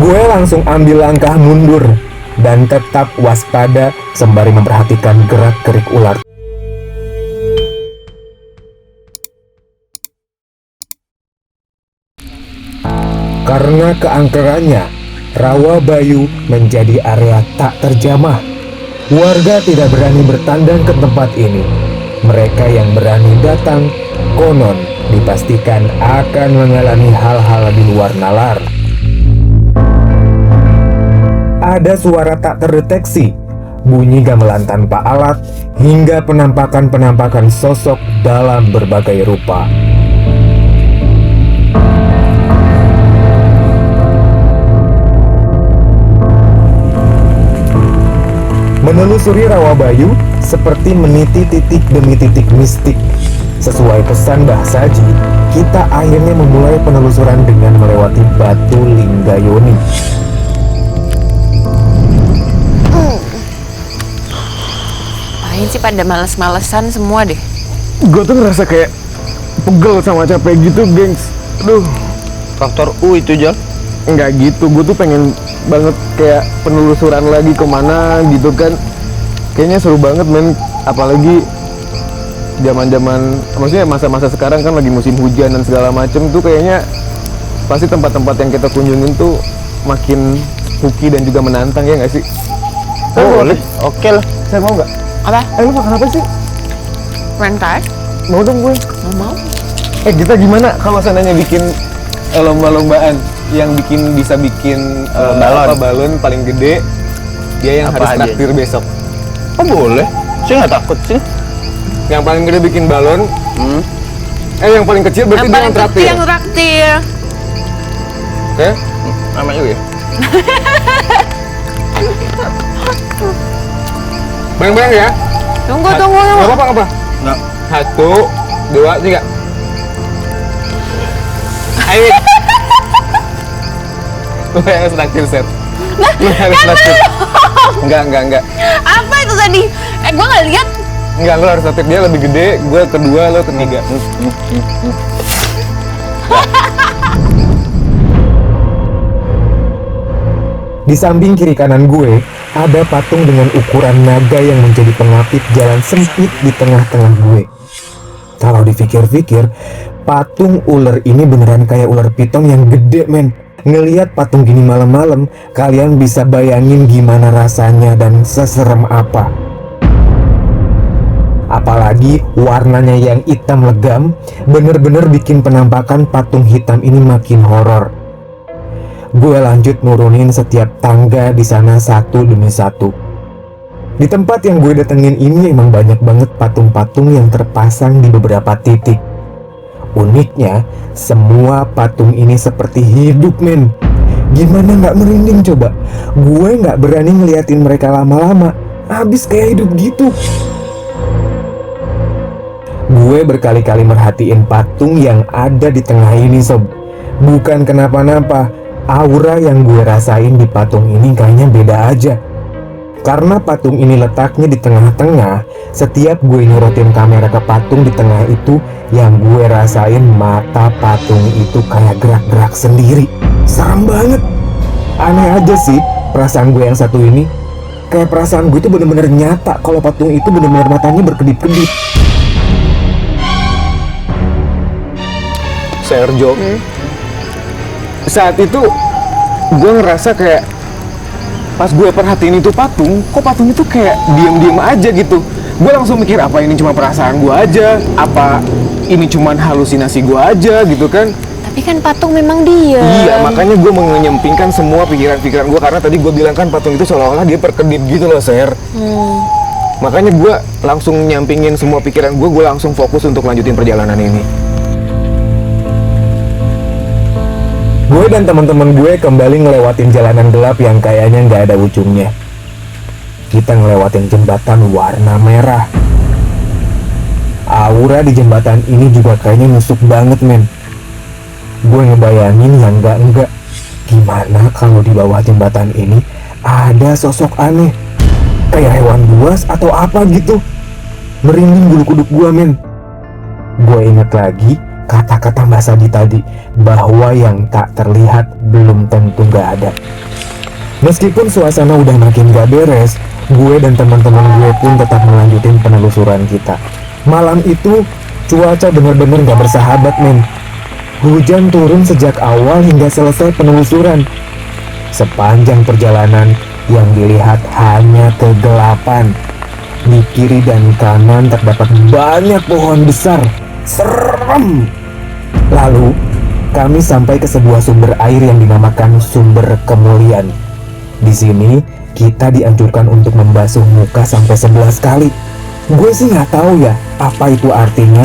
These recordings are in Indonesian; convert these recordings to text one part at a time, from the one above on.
Gue langsung ambil langkah mundur dan tetap waspada sembari memperhatikan gerak-gerik ular. Karena keangkerannya, Rawa Bayu menjadi area tak terjamah. Warga tidak berani bertandang ke tempat ini. Mereka yang berani datang, konon dipastikan akan mengalami hal-hal di luar nalar. Ada suara tak terdeteksi, bunyi gamelan tanpa alat, hingga penampakan-penampakan sosok dalam berbagai rupa. Menelusuri Rawa Bayu seperti meniti titik demi titik mistik. Sesuai pesan Mbah Saji, kita akhirnya memulai penelusuran dengan melewati Batu Linggayoni. Ngapain sih pada males-malesan semua deh? Gue tuh ngerasa kayak pegel sama capek gitu, gengs. Aduh. Faktor U itu, Jal. Enggak gitu, gue tuh pengen banget kayak penelusuran lagi kemana gitu kan. Kayaknya seru banget, men. Apalagi zaman-zaman, maksudnya masa-masa sekarang kan lagi musim hujan dan segala macem tuh, kayaknya pasti tempat-tempat yang kita kunjungin tuh makin spooky dan juga menantang, ya nggak sih? Oh, boleh. Oke lah. Saya mau nggak? Apa? Lu makan apa sih? Main kart? Mau dong gue. Nggak mau. Kita gimana kalau seandainya bikin lomba-lombaan yang bisa bikin balon paling gede, dia yang Apa harus aja? traktir besok. Oh, boleh. Saya nggak takut sih. Yang paling gede bikin balon, yang paling kecil berarti Yang dia paling yang kecil traktir. yang traktir. Oke? Nama juga ya. Bareng-bareng ya? Tunggu. Nggak apa-apa. Nggak. 1, 2, 3. Ayo. Lu yang traktir, Set. Lu harus traktir. Enggak. Apa itu tadi? Gue nggak lihat. Enggak, lu harus traktir. Dia lebih gede, gue kedua, lu ketiga. Di samping kiri kanan gue, ada patung dengan ukuran naga yang menjadi pengapit jalan sempit di tengah-tengah gue. Kalau dipikir-pikir, patung ular ini beneran kayak ular piton yang gede, men. Ngelihat patung gini malam-malam, kalian bisa bayangin gimana rasanya dan seserem apa. Apalagi warnanya yang hitam legam, bener-bener bikin penampakan patung hitam ini makin horor. Gue lanjut nurunin setiap tangga di sana satu demi satu. Di tempat yang gue datengin ini emang banyak banget patung-patung yang terpasang di beberapa titik. Uniknya, semua patung ini seperti hidup, men. Gimana nggak merinding coba? Gue nggak berani ngeliatin mereka lama-lama, habis kayak hidup gitu. Gue berkali-kali merhatiin patung yang ada di tengah ini, sob. Bukan kenapa-napa, aura yang gue rasain di patung ini kayaknya beda aja. Karena patung ini letaknya di tengah-tengah, setiap gue nyorotin kamera ke patung di tengah itu, yang gue rasain mata patung itu kayak gerak-gerak sendiri. Serem banget. Aneh aja sih perasaan gue yang satu ini. Kayak perasaan gue itu bener-bener nyata kalau patung itu bener-bener matanya berkedip-kedip. Sergio, saat itu gue ngerasa kayak pas gue perhatiin itu patung, kok patung itu kayak diem-diem aja gitu. Gue langsung mikir, apa ini cuma perasaan gue aja, apa ini cuma halusinasi gue aja gitu kan. Tapi kan patung memang dia. Iya, makanya gue menyampingkan semua pikiran-pikiran gue, karena tadi gue bilang kan patung itu seolah-olah dia berkedip gitu loh, Ser. Makanya gue langsung nyampingin semua pikiran gue langsung fokus untuk lanjutin perjalanan ini. Gue dan teman-teman gue kembali ngelewatin jalanan gelap yang kayaknya nggak ada ujungnya. Kita ngelewatin jembatan warna merah. Aura di jembatan ini juga kayaknya nusuk banget, men. Gue ngebayangin yang enggak. Gimana kalau di bawah jembatan ini ada sosok aneh, kayak hewan buas atau apa gitu. Merinding bulu kuduk gue, men. Gue inget lagi kata-kata Mbak Sadi tadi bahwa yang tak terlihat belum tentu gak ada. Meskipun suasana udah makin gak beres, gue dan teman-teman gue pun tetap melanjutin penelusuran kita. Malam itu cuaca bener-bener gak bersahabat men. Hujan turun sejak awal hingga selesai penelusuran. Sepanjang perjalanan yang dilihat hanya kegelapan. Di kiri dan kanan terdapat banyak pohon besar. Serem. Lalu kami sampai ke sebuah sumber air yang dinamakan Sumber Kemuliaan. Di sini kita dianjurkan untuk membasuh muka sampai 11 kali. Gue sih nggak tahu ya apa itu artinya,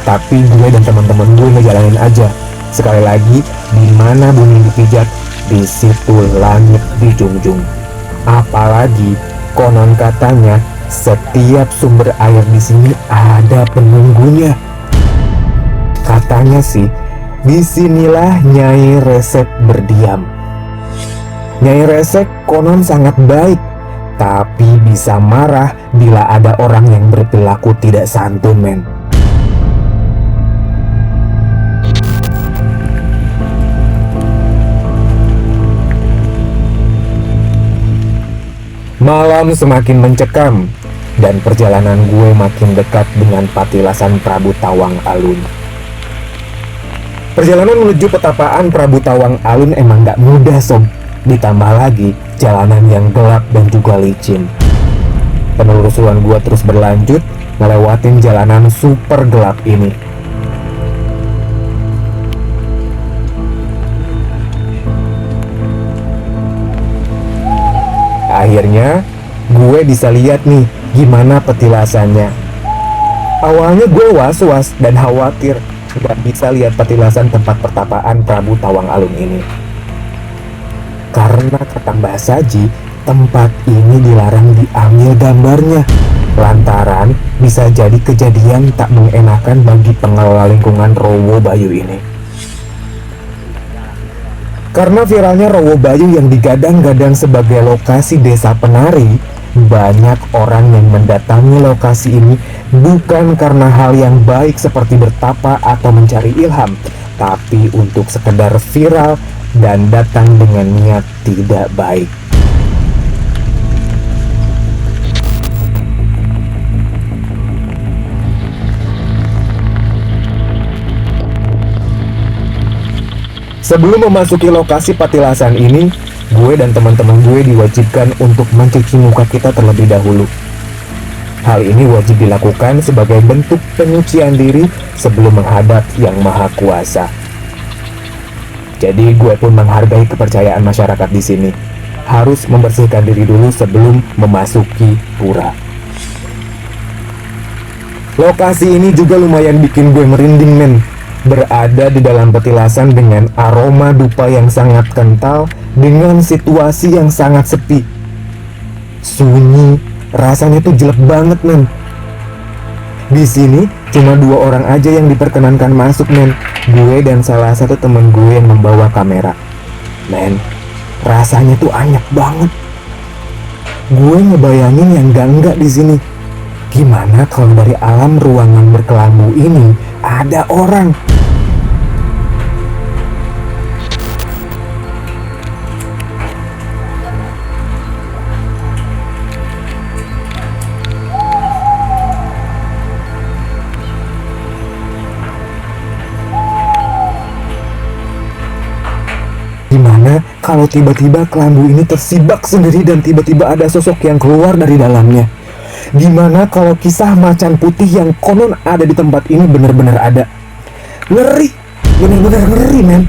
tapi gue dan teman-teman gue ngejalanin aja. Sekali lagi, di mana bumi dipijak, di situ langit dijunjung. Apalagi konon katanya setiap sumber air di sini ada penunggunya. Katanya sih, disinilah Nyai Resek berdiam. Nyai Resek konon sangat baik, tapi bisa marah bila ada orang yang berperilaku tidak santun men. Malam semakin mencekam dan perjalanan gue makin dekat dengan patilasan Prabu Tawang Alun. Perjalanan menuju petapaan Prabu Tawang Alun emang gak mudah sob. Ditambah lagi jalanan yang gelap dan juga licin. Penelusuran gua terus berlanjut ngelewatin jalanan super gelap ini. Akhirnya gue bisa lihat nih gimana petilasannya. Awalnya gue was-was dan khawatir gak bisa lihat petilasan tempat pertapaan Prabu Tawang Alun ini. Karena kata Mbak Saji, tempat ini dilarang diambil gambarnya, lantaran bisa jadi kejadian tak mengenakan bagi pengelola lingkungan Rowo Bayu ini. Karena viralnya Rowo Bayu yang digadang-gadang sebagai lokasi desa penari, banyak orang yang mendatangi lokasi ini bukan karena hal yang baik seperti bertapa atau mencari ilham, tapi untuk sekedar viral dan datang dengan niat tidak baik. Sebelum memasuki lokasi patilasan ini, gue dan teman-teman gue diwajibkan untuk mencuci muka kita terlebih dahulu. Hal ini wajib dilakukan sebagai bentuk penyucian diri sebelum menghadap Yang Maha Kuasa. Jadi gue pun menghargai kepercayaan masyarakat di sini. Harus membersihkan diri dulu sebelum memasuki pura. Lokasi ini juga lumayan bikin gue merinding men. Berada di dalam petilasan dengan aroma dupa yang sangat kental, dengan situasi yang sangat sepi. Sunyi, rasanya tuh jelek banget men. Di sini cuma 2 orang aja yang diperkenankan masuk men. Gue dan salah satu temen gue yang membawa kamera. Men, rasanya tuh anyep banget. Gue ngebayangin yang enggak di sini. Gimana kalau dari alam ruangan berkelambu ini ada orang? Gimana kalau tiba-tiba kelambu ini tersibak sendiri dan tiba-tiba ada sosok yang keluar dari dalamnya? Gimana kalau kisah macan putih yang konon ada di tempat ini benar-benar ada? Ngeri, benar-benar ngeri men.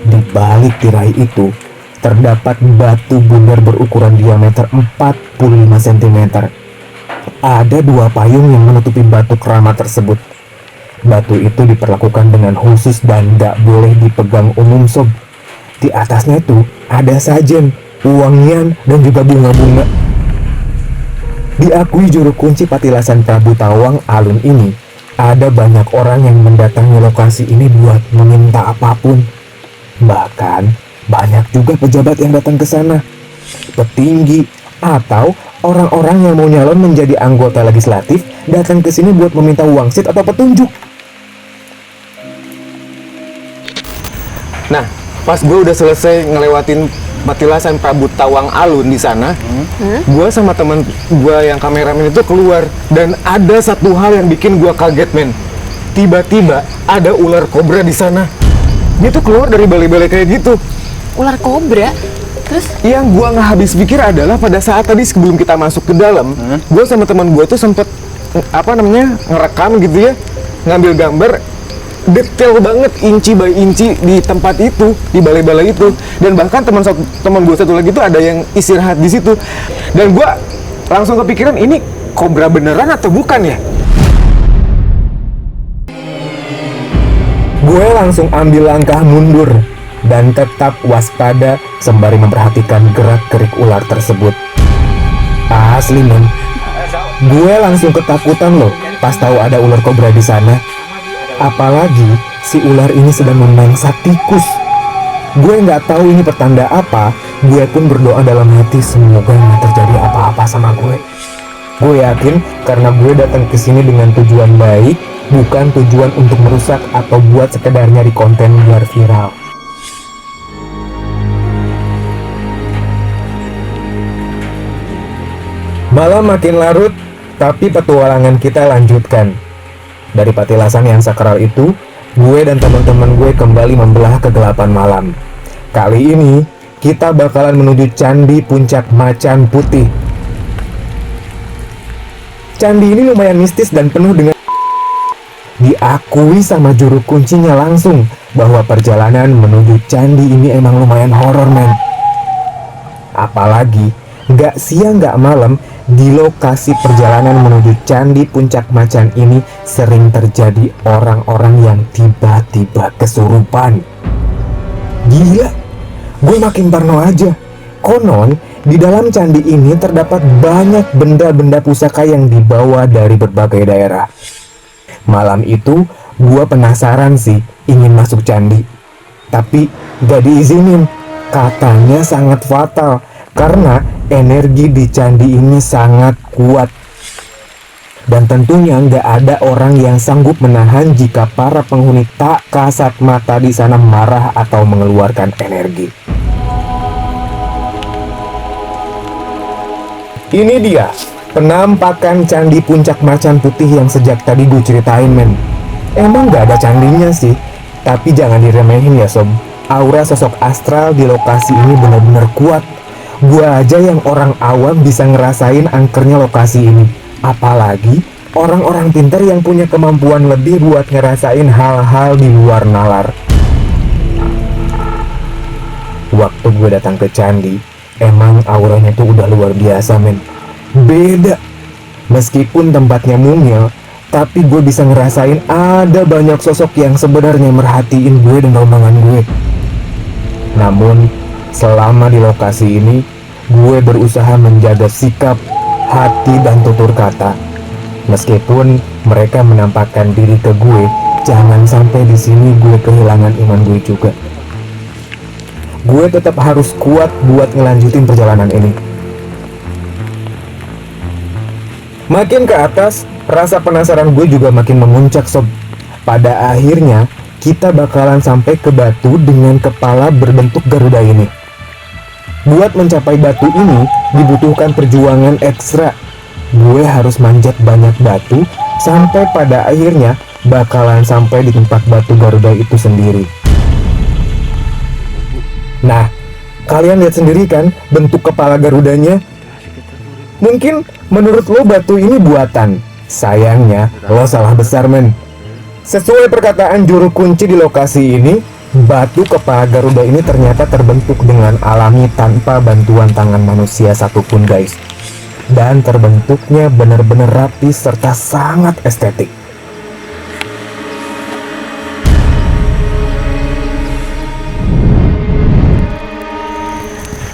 Di balik tirai itu terdapat batu bundar berukuran diameter 45 cm. Ada 2 payung yang menutupi batu keramat tersebut. Batu itu diperlakukan dengan khusus dan gak boleh dipegang umum sob. Di atasnya itu ada sajen, wangian, dan juga bunga-bunga. Diakui juru kunci patilasan Prabu Tawang Alun ini, ada banyak orang yang mendatangi lokasi ini buat meminta apapun. Bahkan banyak juga pejabat yang datang ke sana. Petinggi, Atau orang-orang yang mau nyalon menjadi anggota legislatif datang ke sini buat meminta wangsit atau petunjuk. Nah, pas gue udah selesai ngelewatin Patilasan Prabu Tawang Alun di sana, gue sama teman gue yang kameramen itu keluar, dan ada satu hal yang bikin gue kaget, men. Tiba-tiba ada ular kobra di sana. Dia tuh keluar dari balai-balai kayak gitu. Ular kobra? Terus? Yang gue nggak habis pikir adalah pada saat tadi sebelum kita masuk ke dalam, gue sama teman gue tuh sempet ngerekam gitu ya, ngambil gambar detail banget inci by inci di tempat itu, di balai-balai itu. Dan bahkan teman gue satu lagi tuh ada yang istirahat di situ. Dan gue langsung kepikiran, ini kobra beneran atau bukan ya? Gue langsung ambil langkah mundur dan tetap waspada sembari memperhatikan gerak-gerik ular tersebut. Asli, men. Gue langsung ketakutan loh pas tahu ada ular kobra di sana. Apalagi si ular ini sedang memangsa tikus. Gue nggak tahu ini pertanda apa. Gue pun berdoa dalam hati semoga nggak terjadi apa-apa sama gue. Gue yakin karena gue datang ke sini dengan tujuan baik, bukan tujuan untuk merusak atau buat sekedar nyari konten biar viral. Malam makin larut, tapi petualangan kita lanjutkan. Dari Patilasan yang sakral itu, gue dan teman-teman gue kembali membelah kegelapan malam. Kali ini, kita bakalan menuju Candi Puncak Macan Putih. Candi ini lumayan mistis dan penuh dengan... Diakui sama juru kuncinya langsung bahwa perjalanan menuju candi ini emang lumayan horor, men. Apalagi, nggak siang nggak malam, di lokasi perjalanan menuju Candi Puncak Macan ini sering terjadi orang-orang yang tiba-tiba kesurupan. Gila, gue makin parno aja. Konon, di dalam candi ini terdapat banyak benda-benda pusaka yang dibawa dari berbagai daerah. Malam itu, gue penasaran sih ingin masuk candi. Tapi gak diizinin, katanya sangat fatal. Karena energi di candi ini sangat kuat. Dan tentunya nggak ada orang yang sanggup menahan jika para penghuni tak kasat mata di sana marah atau mengeluarkan energi. Ini dia penampakan Candi Puncak Macan Putih yang sejak tadi gue ceritain, men. Emang nggak ada candinya sih, tapi jangan diremehin ya sob. Aura sosok astral di lokasi ini benar-benar kuat. Gua aja yang orang awam bisa ngerasain angkernya lokasi ini. Apalagi orang-orang pintar yang punya kemampuan lebih buat ngerasain hal-hal di luar nalar. Waktu gue datang ke candi, emang auranya tuh udah luar biasa, men. Beda. Meskipun tempatnya mungil, tapi gue bisa ngerasain ada banyak sosok yang sebenarnya merhatiin gue dan rombongan gue. Namun, selama di lokasi ini, gue berusaha menjaga sikap, hati, dan tutur kata. Meskipun mereka menampakkan diri ke gue, jangan sampai di sini gue kehilangan iman gue juga. Gue tetap harus kuat buat ngelanjutin perjalanan ini. Makin ke atas, rasa penasaran gue juga makin memuncak, sob. Pada akhirnya, kita bakalan sampai ke batu dengan kepala berbentuk Garuda ini. Buat mencapai batu ini, dibutuhkan perjuangan ekstra. Gue harus manjat banyak batu, sampai pada akhirnya bakalan sampai di tempat batu Garuda itu sendiri. Nah, kalian lihat sendiri kan bentuk kepala Garudanya? Mungkin menurut lo batu ini buatan. Sayangnya, lo salah besar, men. Sesuai perkataan juru kunci di lokasi ini, batu kepala Garuda ini ternyata terbentuk dengan alami tanpa bantuan tangan manusia satupun, guys. Dan terbentuknya benar-benar rapi serta sangat estetik.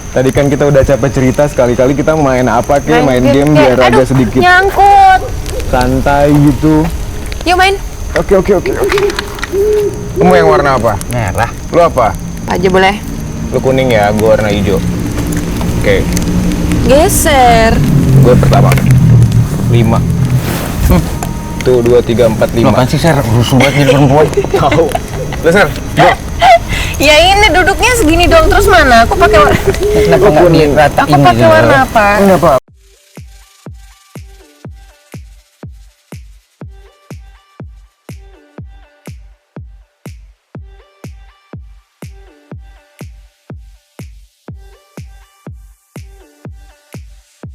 Tadi kan kita udah capek cerita, sekali-kali kita main apa kayak main game biar aduh, agak sedikit nyangkut. santai gitu. Yuk main. Oke. Kamu yang warna apa? Merah. Lu apa? Apa aja boleh. Lu kuning ya, gua warna hijau. Oke. Geser. Gue pertama. 5. Tuh 2, 3, 4, 5. Apaan sih, Ser? Rusuh banget jadi perempuan. Tahu. Lu Ser, go. Ya ini duduknya segini dong, terus mana? Aku pakai Kenapa nggak diratain aku pakai gitu? warna apa? Enggak apa.